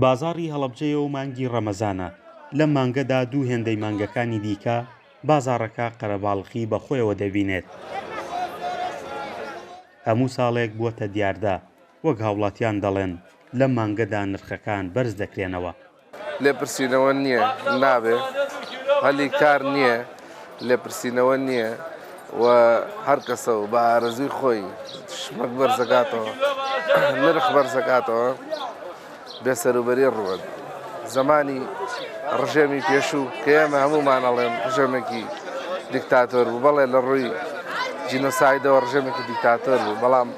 بازاڕی هەڵەبجەیە و مانگی ڕەمەزانە. لەم مانگەدا دوو هێندەی مانگەکانی دیکە بازاڕەکە قەرەباڵغی بەخۆیەوە دەبینێت. هەموو ساڵێک بووەتە دیاردە، وەک هاوڵاتیان دەڵێن لەم مانگەدا نرخەکان بەرز دەکرێنەوە. لێپرسینەوە نییە، نابێ هەلی کار نییە، لێپرسینەوە نییە و هەر کەسە و بە ئارەزوی خۆی شمەک بەرزەکاتەوە، نرخ بەرزەکاتەوە، بێسەروبەری ڕووە. زمانی ڕژێمی پێشوو کە ئێمە هەمومان ئەڵێن ڕژێمێکی دیکتاتۆر بوو، بەڵێ لە ڕووی جینۆسایدەوە ڕژێمێکی دیکتاتۆر بوو، بەڵام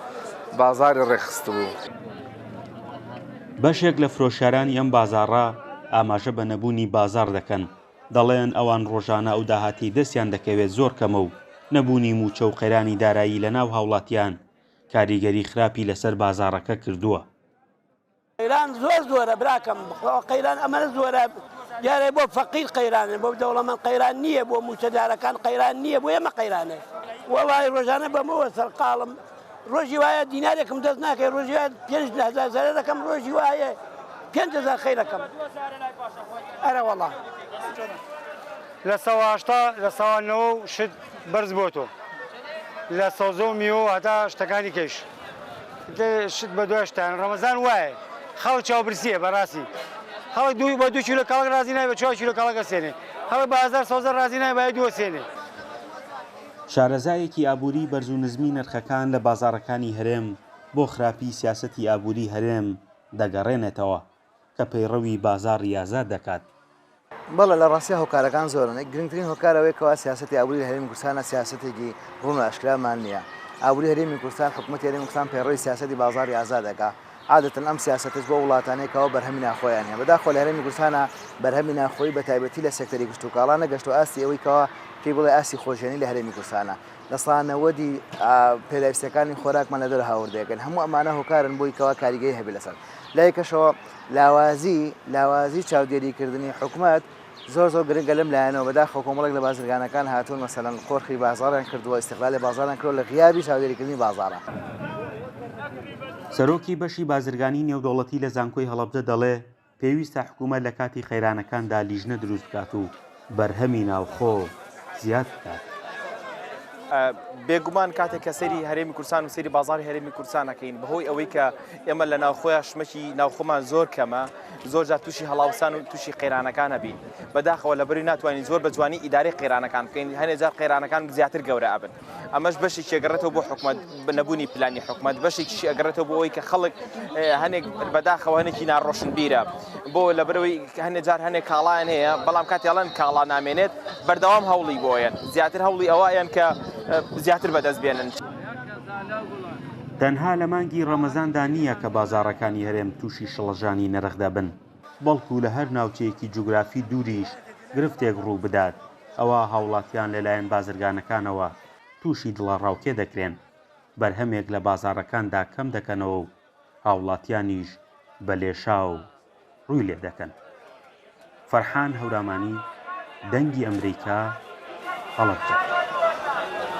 بازاری ڕێخست بوو. بەشێک لە فرۆشارانی ئەم بازاڕە ئاماژە بە نەبوونی بازار دەکەن. دەڵێن ئەوان ڕۆژانە ئەو داهاتی دەستیان دەکەوێت زۆر کەمە و نەبوونی موچە و قەیرانی دارایی لە ناو هاوڵاتیان کاریگەری خراپی لەسەر بازاڕەکە کردووە. قەیران زۆرە براکەم، قەیران ئەمەە زۆرە، دیارە بۆ فەقیر قەیرانە، بۆ دەوڵەمەند قەیران نییە، بۆ موچەدارەکان قەیران نییە، بۆ ئێمە قەیرانە. وەڵای ڕۆژانە بەمەوە سەرقاڵم، ڕۆژی وایە دینارێکم دەست ناکەی، ڕۆژی وایە 5,000 زەرە دەکەم، ڕۆژی وایە 5,000 خەیرەکەم. ئەرە وەڵا لە 180 لە 190 شت بەرز بۆ تۆ، لە 100 میوە هەتا شتەکانی کەش شت بە دوێشتان. ڕەمەزان وایە خەڵک چاوبرسیە بەڕاستی، خەڵک بە 2 کیلۆ کاڵک رازی نایە، بە 4 کیلۆ کاڵک ئەسێنێ، خەڵک بە 1000 سۆزە رازی نایە، بە 2 ئەسێنێ. شارەزایەکی ئابووری بەرز و نزمی نرخەکان لە بازاڕەکانی هەرێم بۆ خراپی سیاسەتی ئابووری هەرێم دەگەڕێنێتەوە کە پەیڕەوی بازاڕی ئازاد دەکات. بەڵێ لە ڕاستی هۆکارەکان زۆرن. گرنگترین هۆکارەوەیەکەوە سیاسەتی ئابووری لە هەرێمی کوردستانە سیاسەتێکی ڕوون و ئاشکرامان نییە. ئابووری هەرێمی کوردستان، حکوومەتی هەرێمی کوردستان پەیڕەوی سیاسەتی بازاڕی ئازاد دەکات. عادەتەن ئەم سیاسەتش بۆ وڵاتانێکەوە بەرهەمی ناخۆیان هەیە. بەداخۆ لە هەرێمی کوردستانە بەرهەمی ناخۆیی بە تایبەتی لە سێکتەری گشت و کاڵا نەگەشت و ئاستی ئەوەی کەوە پێی بڵێ ئاسی خۆشیێنی لە هەرێمی کوردستانە. لە ساڵانەوەدی پێداویستەکانی خۆراکمان لە دەرە هاوردەکەن. هەموو ئەمانە هۆکارن بۆی کەوا کاریگەری هەبێ لەسەر. لایەکەشەوە لاوازی چاودێریکردنی حکوومەت زۆر گرنگە لەم لایەنەوە. بەداخۆ کۆمەڵێک لە بازرگانەکان هاتوون مەسەلەن قۆرخی بازاڕیان کردووە، ئیستیغلالی بازاڕیان کردووە لە غیابی چاودێریکردنی بازاڕە. سەرۆکی بەشی بازرگانی نێودەوڵەتی لە زانکۆی هەڵەبجە دەڵێ پێویستە حکوومەت لە کاتی خەیرانەکاندا لیژنە دروست بکات و بەرهەمی ناوخۆ زیاد بکات. بێگومان کاتێک کە سەیری هەرێمی کوردستان و سەیری بازاڕی هەرێمی کوردستان نەکەین بەهۆی ئەوەی کە ئێمە لە ناوخۆیان شمەکی ناوخۆمان زۆر کەمە، زۆرجار تووشی هەڵاوسان و تووشی قەیرانەکان هەبین. بەداخەوە لەبەری ناتوانین زۆر بە جوانی ئیدارەی قەیرانەکان بکەین، هەندێک جار قەیرانەکان زیاتر گەورە ئەبن. ئەمەش بەشێکی ئەگەڕێتەوە بۆ حکوومەت نەبوونی پلانی حکوومەت، بەشێکی ئەگەڕێتەوە بۆ ئەوەی کە خەڵک هەنێک بەداخەوە هەنێکی ناڕۆشنبیرە، بۆ لەبەرەوەی هەندێک جار هەنێک کاڵایان هەیە، بەڵام کاتێڵەن کاڵا نامێنێت بەردەوام هەوڵی بۆیان، زیاتر هەوڵی ئەوەیان کە زیاتر بەدەست بێنن. تەنها لە مانگی ڕەمەزاندا نییە کە بازاڕەکانی هەرێم تووشی شڵەژانی نرخ دەبن، بەڵکو لە هەر ناوچەیەکی جوگرافی دووریش گرفتێک ڕوو بدات، ئەوە هاوڵاتیان لەلایەن بازرگانەکانەوە تووشی دڵە ڕاوکێ دەکرێن، بەرهەمێک لە بازاڕەکاندا کەم دەکەنەوە و هاوڵاتیانیش بە لێشاو ڕووی لێ دەکەن. فەرحان هەورامانی، دەنگی ئەمریکا، هەڵەبجە.